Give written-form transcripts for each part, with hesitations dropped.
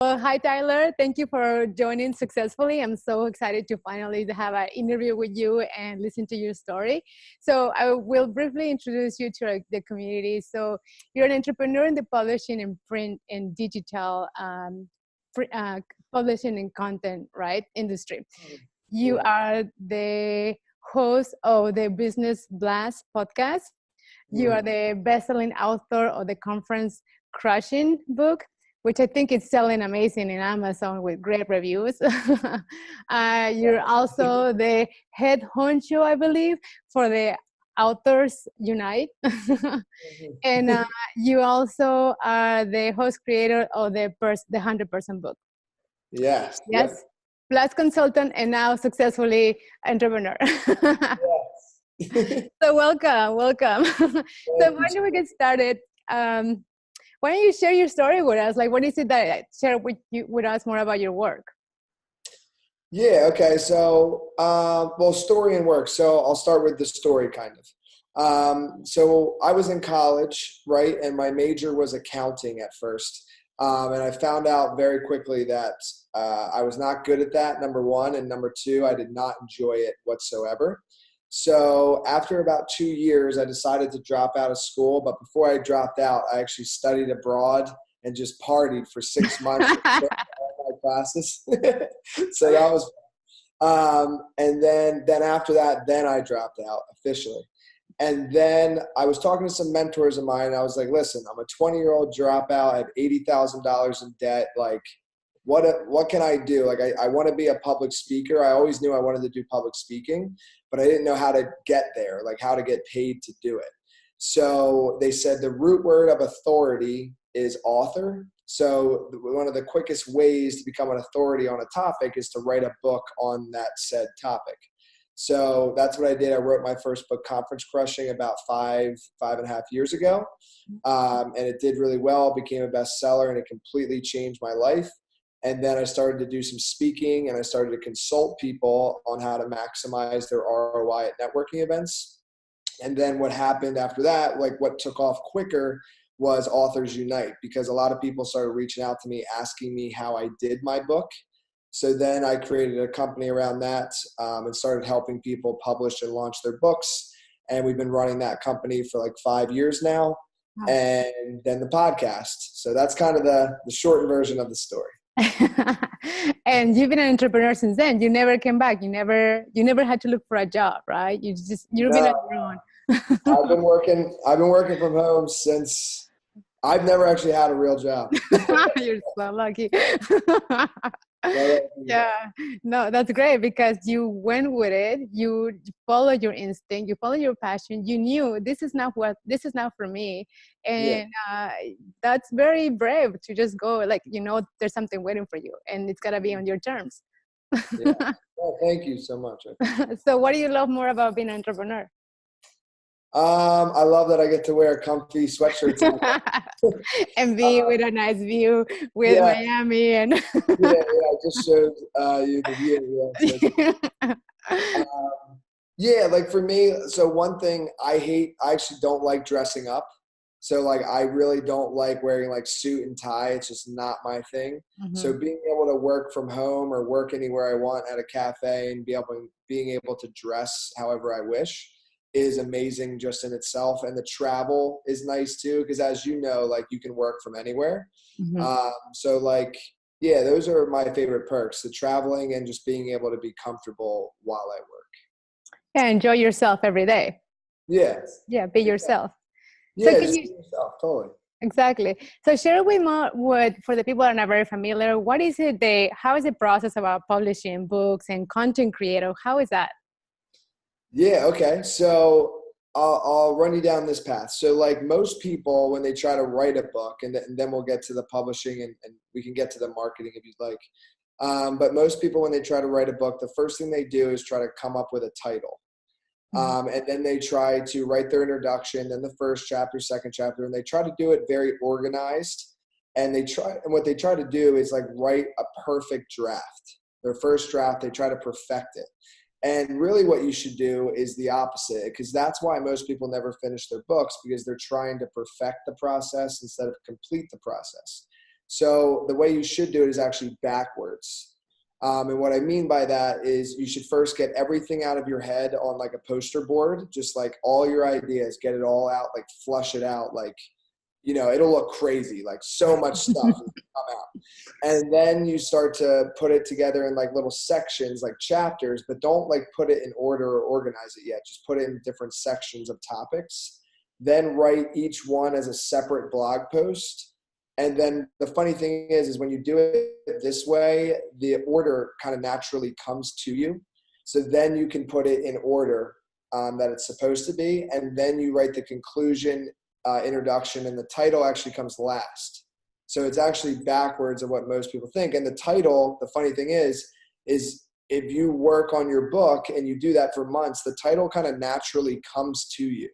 Well, hi, Tyler. Thank you for joining Successfully. I'm so excited to finally have an interview with you and listen to your story. So I will briefly introduce you to the community. So you're an entrepreneur in the publishing and print and digital publishing and content, right, industry. You are the host of the Business Blast podcast. You are the best-selling author of the conference Crushing book, which I think is selling amazing in Amazon with great reviews. You're also the head honcho, I believe, for the Authors Unite. And you also are the host creator of the 100% book. Yes. Yes. Yep. Plus consultant and now successfully entrepreneur. Yes. So welcome. So why don't we get started? Why don't you share your story with us? Like, what is it that share with us more about your work? Yeah. Okay. So, story and work. So I'll start with the story kind of. So I was in college, right? And my major was accounting at first. And I found out very quickly that I was not good at that, number one. And number two, I did not enjoy it whatsoever. So after about 2 years, I decided to drop out of school. But before I dropped out, I actually studied abroad and just partied for 6 months with all my classes. So that was fun. And then after that, then I dropped out officially. And then I was talking to some mentors of mine. And I was like, listen, I'm a 20-year-old dropout. I have $80,000 in debt. Like, what can I do? Like, I want to be a public speaker. I always knew I wanted to do public speaking, but I didn't know how to get there, like how to get paid to do it. So they said the root word of authority is author. So one of the quickest ways to become an authority on a topic is to write a book on that said topic. So that's what I did. I wrote my first book, Conference Crushing, about five and a half years ago. And it did really well, became a bestseller, and it completely changed my life. And then I started to do some speaking, and I started to consult people on how to maximize their ROI at networking events. And then what happened after that, like what took off quicker, was Authors Unite, because a lot of people started reaching out to me, asking me how I did my book. So then I created a company around that and started helping people publish and launch their books. And we've been running that company for like 5 years now. Wow. And then the podcast. So that's kind of the shortened version of the story. And you've been an entrepreneur since then. You never came back. You never had to look for a job, right? You've been on your own. I've been working from home since I've never actually had a real job. You're so lucky. Yeah, no, that's great, because you went with it. You followed your instinct. You followed your passion. You knew this is not for me, and that's very brave to just go. Like, there's something waiting for you, and it's gotta be on your terms. Yeah. Well, thank you so much. So, what do you love more about being an entrepreneur? I love that I get to wear comfy sweatshirts and be with a nice view with Miami and I just showed you the view. Like for me, so one thing I actually don't like dressing up. So like I really don't like wearing like suit and tie. It's just not my thing. Mm-hmm. So being able to work from home or work anywhere I want at a cafe and being able to dress however I wish is amazing just in itself. And the travel is nice too, because as you know, like you can work from anywhere. Mm-hmm. So like, yeah, those are my favorite perks, the traveling and just being able to be comfortable while I work. Yeah, enjoy yourself every day. Yeah. Yeah, be yourself. Yeah, so be yourself, totally. Exactly. So share with me, for the people that are not very familiar, how is the process about publishing books and content creator? How is that? Yeah. Okay. So I'll run you down this path. So like most people, when they try to write a book, and then we'll get to the publishing and we can get to the marketing if you'd like. But most people, when they try to write a book, the first thing they do is try to come up with a title. And then they try to write their introduction, then the first chapter, second chapter, and they try to do it very organized. And what they try to do is like write a perfect draft. Their first draft, they try to perfect it. And really what you should do is the opposite, because that's why most people never finish their books, because they're trying to perfect the process instead of complete the process. So the way you should do it is actually backwards. And what I mean by that is you should first get everything out of your head on like a poster board, just like all your ideas, get it all out, like flush it out, like, you know, it'll look crazy, like so much stuff will come out. And then you start to put it together in like little sections, like chapters, but don't like put it in order or organize it yet. Just put it in different sections of topics. Then write each one as a separate blog post. And then the funny thing is when you do it this way, the order kind of naturally comes to you. So then you can put it in order that it's supposed to be. And then you write the conclusion, introduction, and the title actually comes last. So it's actually backwards of what most people think. And the title, the funny thing is if you work on your book and you do that for months, the title kind of naturally comes to you.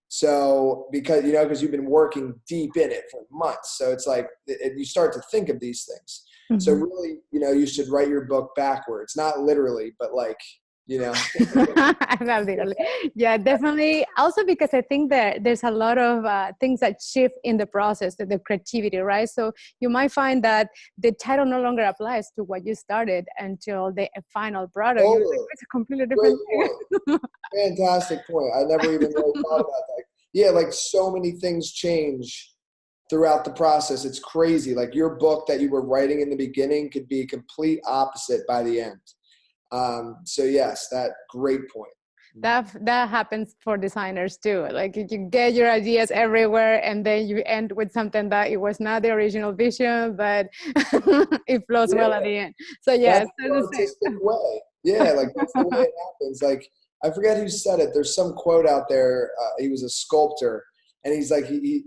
So because, you know, because you've been working deep in it for months. So it's like you start to think of these things. Mm-hmm. So really, you know, you should write your book backwards, not literally, but like, you know. Yeah, definitely. Also because I think that there's a lot of things that shift in the process, the creativity, right? So you might find that the title no longer applies to what you started until the final product. Totally. Like, it's a completely different thing. Fantastic point. I never even really thought about that. Yeah, like so many things change throughout the process. It's crazy. Like your book that you were writing in the beginning could be complete opposite by the end. So yes, that great point. That happens for designers too. Like you get your ideas everywhere and then you end with something that it was not the original vision, but it flows well at the end. So yeah, that's the artistic way. Yeah, like that's the way it happens. Like I forget who said it. There's some quote out there. He was a sculptor, and he's like he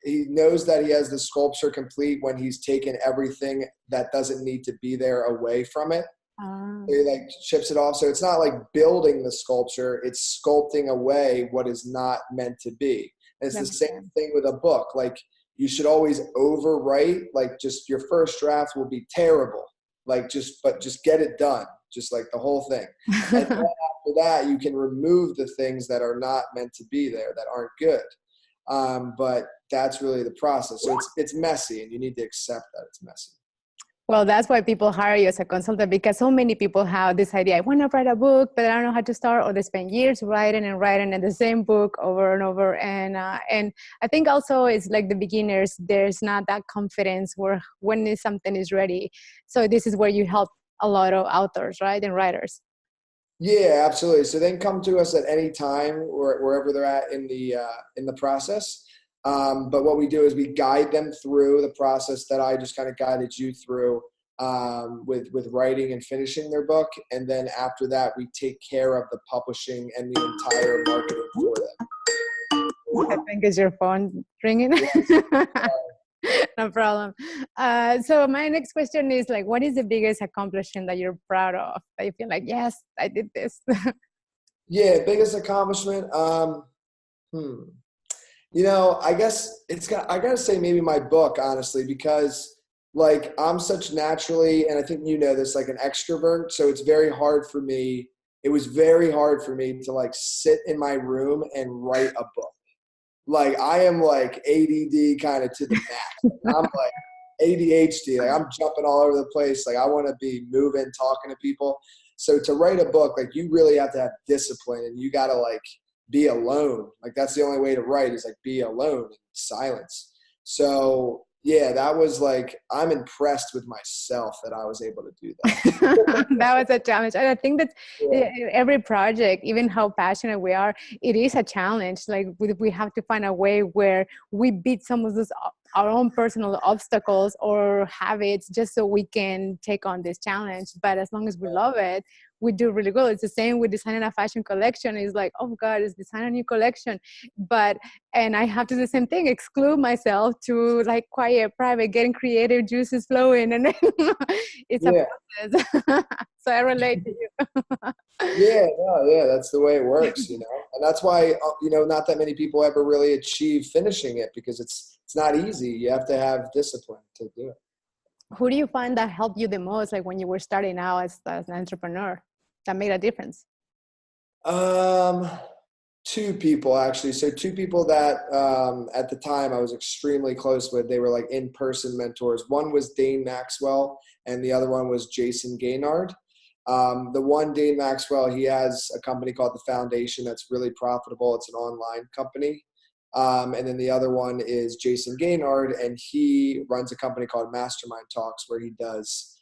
knows that he has the sculpture complete when he's taken everything that doesn't need to be there away from it. So he like chips it off. So it's not like building the sculpture, it's sculpting away what is not meant to be. And it's the same thing with a book. Like you should always overwrite, like just your first draft will be terrible. Like just get it done. Just like the whole thing. And then after that, you can remove the things that are not meant to be there, that aren't good. But that's really the process. So it's messy and you need to accept that it's messy. Well, that's why people hire you as a consultant, because so many people have this idea, I want to write a book, but I don't know how to start, or they spend years writing and the same book over and over. And I think also it's like the beginners, there's not that confidence where when something is ready. So this is where you help a lot of authors, right, and writers. Yeah, absolutely. So they can come to us at any time or wherever they're at in the process. But what we do is we guide them through the process that I just kind of guided you through with writing and finishing their book. And then after that, we take care of the publishing and the entire marketing for them. I think it's your phone ringing. Yes. No problem. So my next question is like, what is the biggest accomplishment that you're proud of? That you feel like, yes, I did this. Yeah, biggest accomplishment. You know, I guess I gotta say maybe my book, honestly, because like I'm such naturally, and I think you know this, like an extrovert. So it's very hard for me. It was very hard for me to like sit in my room and write a book. Like I am like ADD kind of to the max. I'm like ADHD. Like I'm jumping all over the place. Like I want to be moving, talking to people. So to write a book, like you really have to have discipline, and you got to like be alone. Like that's the only way to write is like be alone in silence. So yeah, that was like, I'm impressed with myself that I was able to do that. That was a challenge. And I think that every project, even how passionate we are, it is a challenge. Like we have to find a way where we beat some of those our own personal obstacles or habits just so we can take on this challenge. But as long as we love it, we do really good. It's the same with designing a fashion collection. It's like, oh God, it's design a new collection. And I have to do the same thing, exclude myself to like quiet, private, getting creative, juices flowing. And it's a process. So I relate to you. Yeah, that's the way it works, you know? And that's why, you know, not that many people ever really achieve finishing it because it's not easy. You have to have discipline to do it. Who do you find that helped you the most, like when you were starting out as an entrepreneur, that made a difference? two people actually. So two people that at the time I was extremely close with. They were like in-person mentors. One was Dane Maxwell and the other one was Jason Gaynard. The one, Dane Maxwell, he has a company called The Foundation that's really profitable. It's an online company. And then the other one is Jason Gaynard, and he runs a company called Mastermind Talks where he does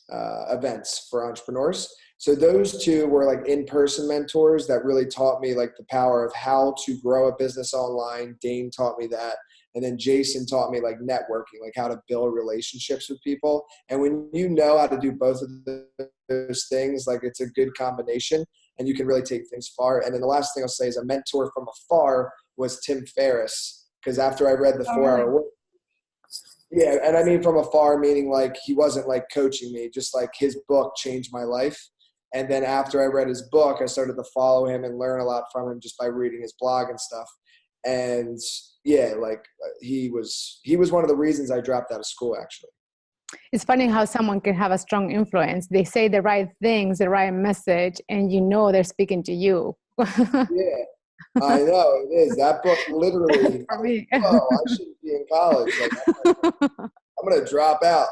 events for entrepreneurs. So those two were like in-person mentors that really taught me like the power of how to grow a business online. Dane taught me that. And then Jason taught me like networking, like how to build relationships with people. And when you know how to do both of those things, like it's a good combination and you can really take things far. And then the last thing I'll say is a mentor from afar was Tim Ferriss. Because after I read the 4-Hour Work, yeah, and I mean from afar, meaning like he wasn't like coaching me, just like his book changed my life. And then after I read his book, I started to follow him and learn a lot from him just by reading his blog and stuff. And yeah, like he was one of the reasons I dropped out of school, actually. It's funny how someone can have a strong influence. They say the right things, the right message, and you know they're speaking to you. Yeah, I know it is. That book literally, For me. oh, I shouldn't be in college. Like, I'm going to drop out.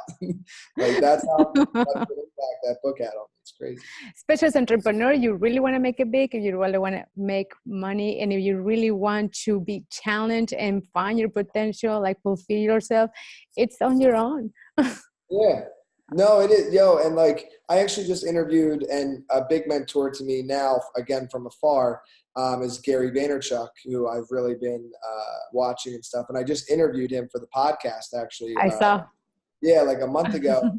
Like that's how much of an impact that book had on me. It's crazy. Especially as an entrepreneur, you really want to make it big, if you really want to make money, and if you really want to be challenged and find your potential, like fulfill yourself, it's on your own. Yeah, no, it is. Yo, and like I actually just interviewed, and a big mentor to me now, again from afar, is Gary Vaynerchuk, who I've really been watching and stuff. And I just interviewed him for the podcast, actually. I saw. Yeah, like a month ago.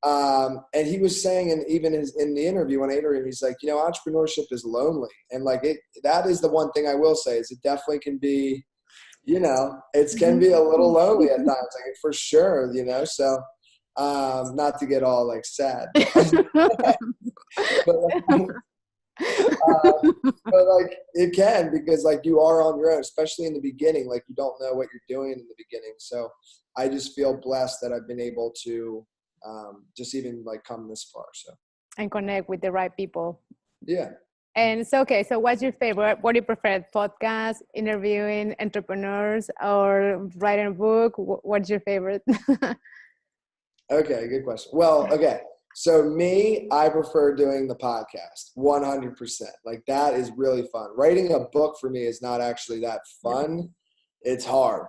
And he was saying, and even in the interview, when I interviewed him, he's like, you know, entrepreneurship is lonely. And like that is the one thing I will say is it definitely can be, you know, it can be a little lonely at times, like for sure, you know, so not to get all like sad, but like it can, because like you are on your own, especially in the beginning, like you don't know what you're doing in the beginning. So I just feel blessed that I've been able to just even like come this far. So And connect with the right people. yeah. And so, okay, so what's your favorite? What do you prefer? Podcast, interviewing entrepreneurs, or writing a book? What's your favorite? Okay, good question. Well, okay. So me, I prefer doing the podcast 100%. Like that is really fun. Writing a book for me is not actually that fun. It's hard.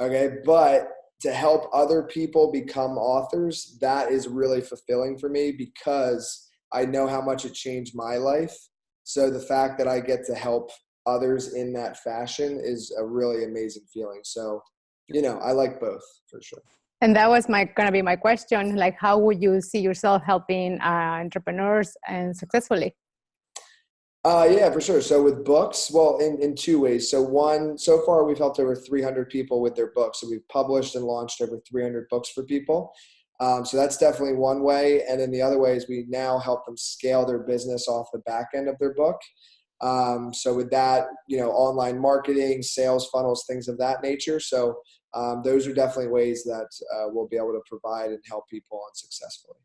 Okay. But to help other people become authors, that is really fulfilling for me because I know how much it changed my life. So the fact that I get to help others in that fashion is a really amazing feeling. So, you know, I like both for sure. And that was gonna be my question. Like, how would you see yourself helping entrepreneurs and successfully? Yeah, for sure. So with books, well, in two ways. So one, so far we've helped over 300 people with their books. So we've published and launched over 300 books for people. So that's definitely one way. And then the other way is we now help them scale their business off the back end of their book. So with that, you know, online marketing, sales funnels, things of that nature. So those are definitely ways that we'll be able to provide and help people on Successfully.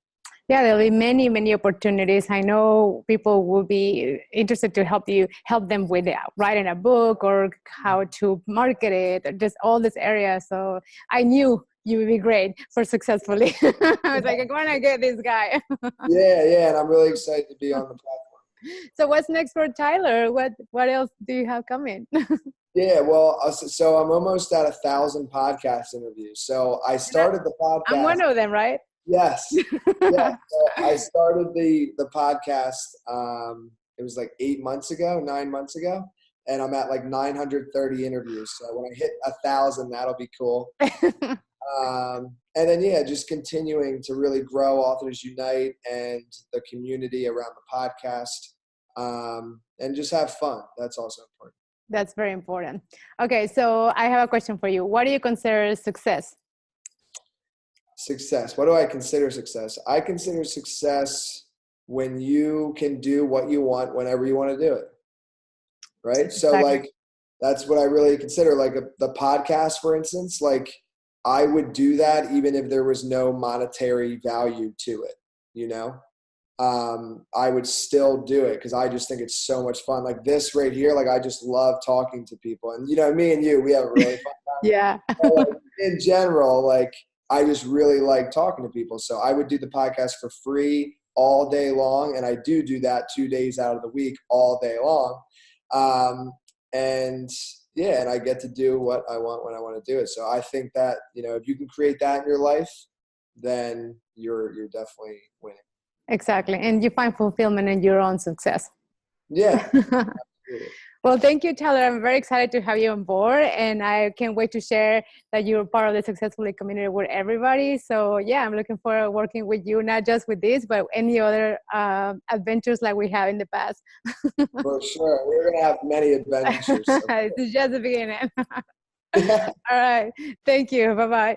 Yeah, there'll be many, many opportunities. I know people will be interested to help them with writing a book or how to market it, or just all this area. So I knew you would be great for Successfully. I was like, I want to get this guy. Yeah. And I'm really excited to be on the platform. So what's next for Tyler? What else do you have coming? Yeah, well, so I'm almost at 1,000 podcast interviews. So I started the podcast. I'm one of them, right? Yes. Yeah. So I started the podcast. It was like 9 months ago, and I'm at like 930 interviews. So when I hit 1,000, that'll be cool. And then, yeah, just continuing to really grow Authors Unite and the community around the podcast, and just have fun. That's also important. That's very important. Okay, so I have a question for you. What do you consider success? Success. What do I consider success? I consider success when you can do what you want whenever you want to do it. Right? Exactly. So like, that's what I really consider. Like the podcast, for instance, like I would do that even if there was no monetary value to it, you know? I would still do it because I just think it's so much fun. Like this right here, like I just love talking to people. And, you know, me and you, we have a really fun time. Yeah. But, like, in general, like I just really like talking to people. So I would do the podcast for free all day long. And I do that 2 days out of the week, all day long. And yeah, and I get to do what I want when I want to do it. So I think that, you know, if you can create that in your life, then you're definitely winning. Exactly. And you find fulfillment in your own success. Yeah. Well, thank you, Tyler. I'm very excited to have you on board, and I can't wait to share that you're part of the Successfully community with everybody. So yeah, I'm looking forward to working with you, not just with this, but any other adventures like we have in the past. For sure. We're going to have many adventures. So. This is just the beginning. All right. Thank you. Bye-bye.